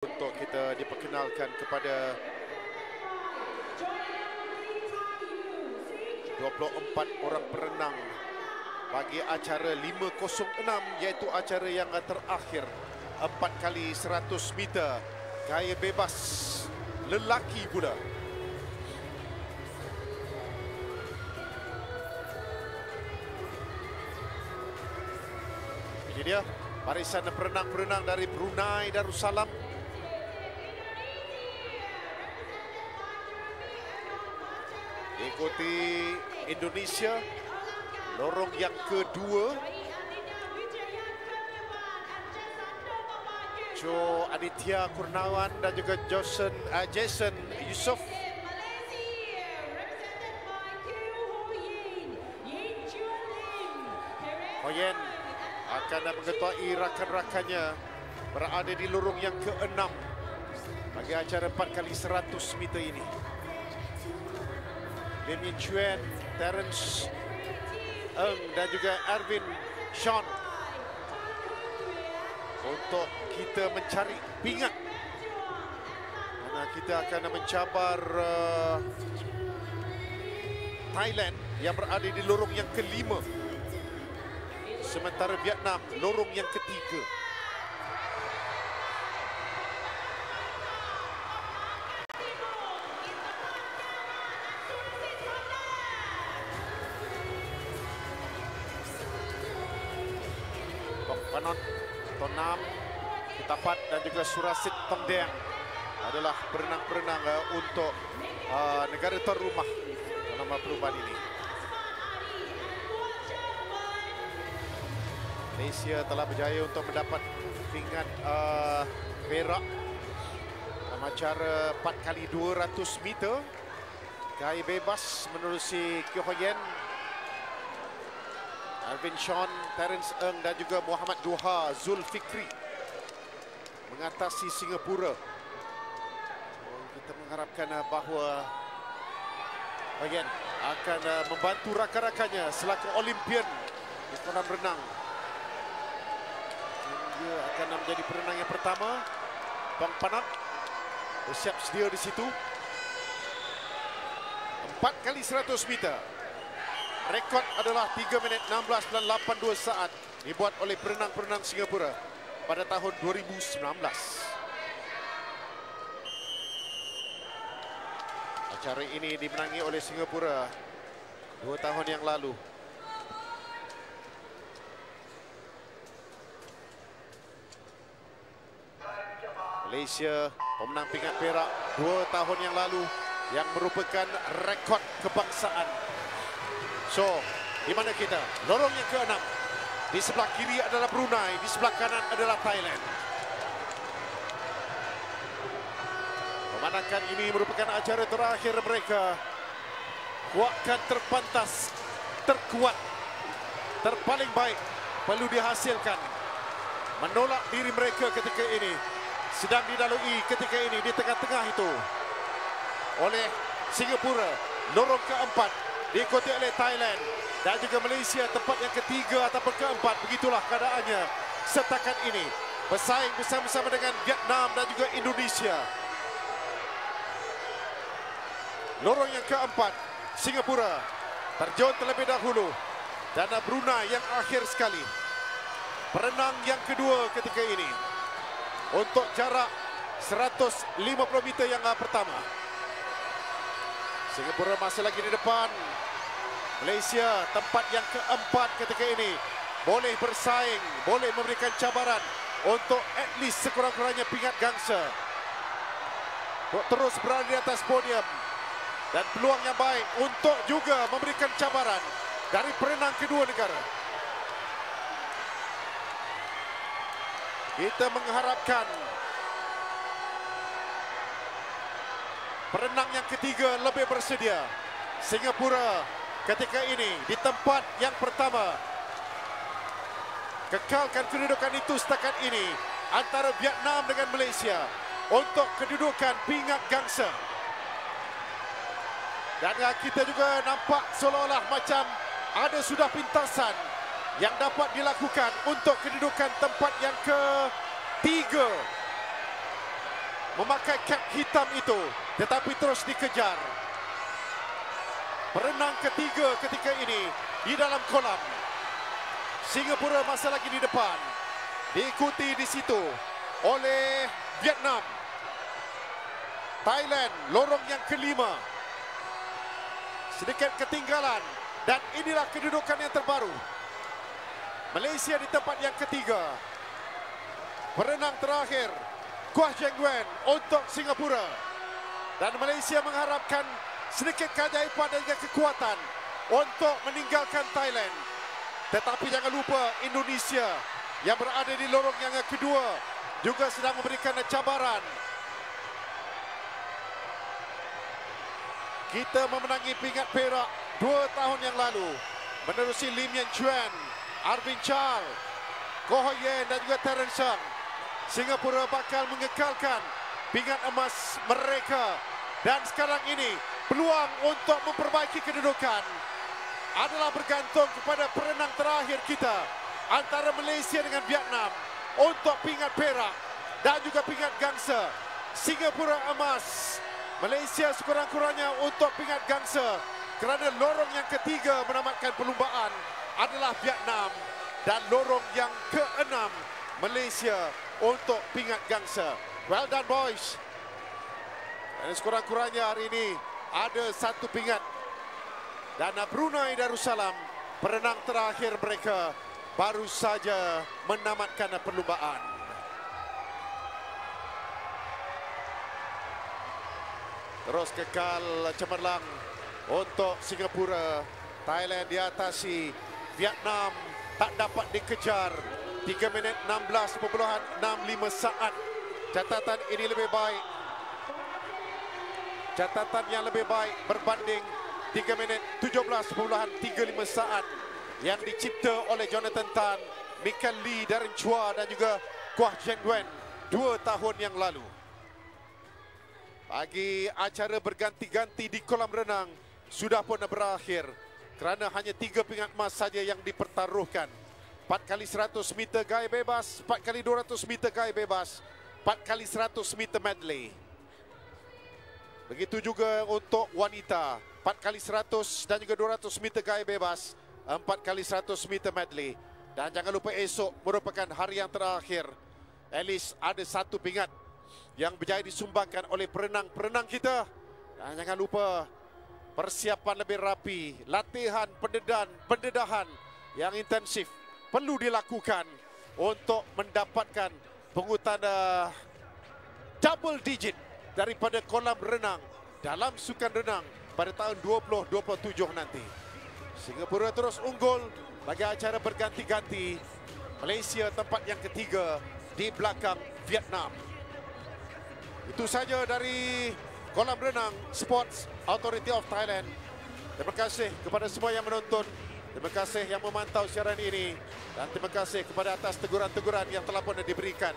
Untuk kita diperkenalkan kepada 24 orang perenang bagi acara 506, iaitu acara yang terakhir 4 kali 100 meter gaya bebas lelaki pula. Ini dia barisan perenang-perenang dari Brunei Darussalam. Ikuti Indonesia, lorong yang kedua. Jo Aditya Kurnawan dan juga Jason Yusof. Hoyen akan mengetuai rakan-rakannya berada di lorong yang ke-6 bagi acara 4 kali 100 meter ini. Lim Yin Chuan, Terence Ng dan juga Erwin Sean untuk kita mencari pingat, karena kita akan mencabar Thailand yang berada di lorong yang ke-5, sementara Vietnam lorong yang ke-3. Panon, Tonam, Kutapat dan juga Surasit Tongdeang adalah perenang-perenang untuk negara tuan rumah dalam perlombaan ini. Malaysia telah berjaya untuk mendapat pingat perak dalam acara 4 kali 200 meter gaya bebas menerusi Kyo Hoyen, Erwin Sean, Terence Ng dan juga Muhammad Duha Zulfikri mengatasi Singapura. Kita mengharapkan bahawa Hoyen akan membantu rakan-rakannya selaku Olimpian di kolam renang. Dia akan menjadi perenang yang pertama. Bang Panat bersiap sedia di situ. 4 kali 100 meter. Rekod adalah 3 minit 16.82 saat dibuat oleh perenang-perenang Singapura pada tahun 2019. Acara ini dimenangi oleh Singapura 2 tahun yang lalu. Malaysia pemenang pingat perak 2 tahun yang lalu yang merupakan rekod kebangsaan. So, di mana kita? Lorong yang ke-6. Di sebelah kiri adalah Brunei, di sebelah kanan adalah Thailand. Pemandangan ini merupakan acara terakhir mereka. Kuatkan terpantas, terkuat, terpaling baik perlu dihasilkan. Menolak diri mereka ketika ini sedang dilalui ketika ini di tengah-tengah itu oleh Singapura, lorong ke-4. Diikuti oleh Thailand dan juga Malaysia tempat yang ketiga ataupun keempat. Begitulah keadaannya setakat ini. Bersaing bersama-sama dengan Vietnam dan juga Indonesia. Lorong yang keempat, Singapura terjun terlebih dahulu. Dan Brunei yang akhir sekali. Perenang yang kedua ketika ini. Untuk jarak 150 meter yang pertama. Singapura masih lagi di depan. Malaysia tempat yang keempat ketika ini. Boleh bersaing, boleh memberikan cabaran untuk at least sekurang-kurangnya pingat gangsa. Untuk terus berada di atas podium. Dan peluang yang baik untuk juga memberikan cabaran dari perenang kedua negara. Kita mengharapkan perenang yang ketiga lebih bersedia. Singapura ketika ini di tempat yang pertama. Kekalkan kedudukan itu setakat ini antara Vietnam dengan Malaysia untuk kedudukan pingat gangsa. Dan kita juga nampak seolah-olah macam ada sudah pintasan yang dapat dilakukan untuk kedudukan tempat yang ketiga memakai cap hitam itu, tetapi terus dikejar. Perenang ketiga ketika ini di dalam kolam. Singapura masih lagi di depan. Diikuti di situ oleh Vietnam. Thailand lorong yang kelima. Sedikit ketinggalan dan inilah kedudukan yang terbaru. Malaysia di tempat yang ketiga. Perenang terakhir Kuah Cheng Wen untuk Singapura. Dan Malaysia mengharapkan sedikit keajaiban dan juga kekuatan untuk meninggalkan Thailand. Tetapi jangan lupa Indonesia yang berada di lorong yang kedua juga sedang memberikan cabaran. Kita memenangi pingat perak 2 tahun yang lalu menerusi Lim Yen Chuan, Arvin Chal, Koh Hoi Yen dan juga Terence Sung. Singapura bakal mengekalkan pingat emas mereka. Dan sekarang ini peluang untuk memperbaiki kedudukan adalah bergantung kepada perenang terakhir kita antara Malaysia dengan Vietnam untuk pingat perak dan juga pingat gangsa. Singapura emas, Malaysia sekurang-kurangnya untuk pingat gangsa, kerana lorong yang ketiga menamatkan perlumbaan adalah Vietnam dan lorong yang keenam Malaysia untuk pingat gangsa. Well done boys. Dan sekurang-kurangnya hari ini ada satu pingat. Dan Brunei Darussalam, perenang terakhir mereka, baru saja menamatkan perlumbaan. Terus kekal cemerlang untuk Singapura. Thailand diatasi. Vietnam tak dapat dikejar. 3 minit 16.65 saat. Catatan ini lebih baik. Catatan yang lebih baik berbanding 3 minit 17.35 saat yang dicipta oleh Jonathan Tan, Michael Lee, Darren Chua dan juga Kuah Cheng Wen 2 tahun yang lalu. Bagi acara berganti-ganti di kolam renang sudah pun berakhir kerana hanya 3 pingat emas saja yang dipertaruhkan. 4 kali 100 meter gaya bebas, 4 kali 200 meter gaya bebas, 4 kali 100 meter medley. Begitu juga untuk wanita, 4 kali 100 dan juga 200 meter gaya bebas, 4 kali 100 meter medley. Dan jangan lupa esok merupakan hari yang terakhir. At least ada satu pingat yang berjaya disumbangkan oleh perenang-perenang kita. Dan jangan lupa persiapan lebih rapi, latihan pendedahan yang intensif perlu dilakukan untuk mendapatkan pungutan double digit daripada kolam renang dalam sukan renang pada tahun 2027 nanti. Singapura terus unggul bagi acara berganti-ganti. Malaysia tempat yang ketiga di belakang Vietnam. Itu saja dari kolam renang Sports Authority of Thailand. Terima kasih kepada semua yang menonton. Terima kasih yang memantau siaran ini. Dan terima kasih kepada atas teguran-teguran yang telah pun diberikan.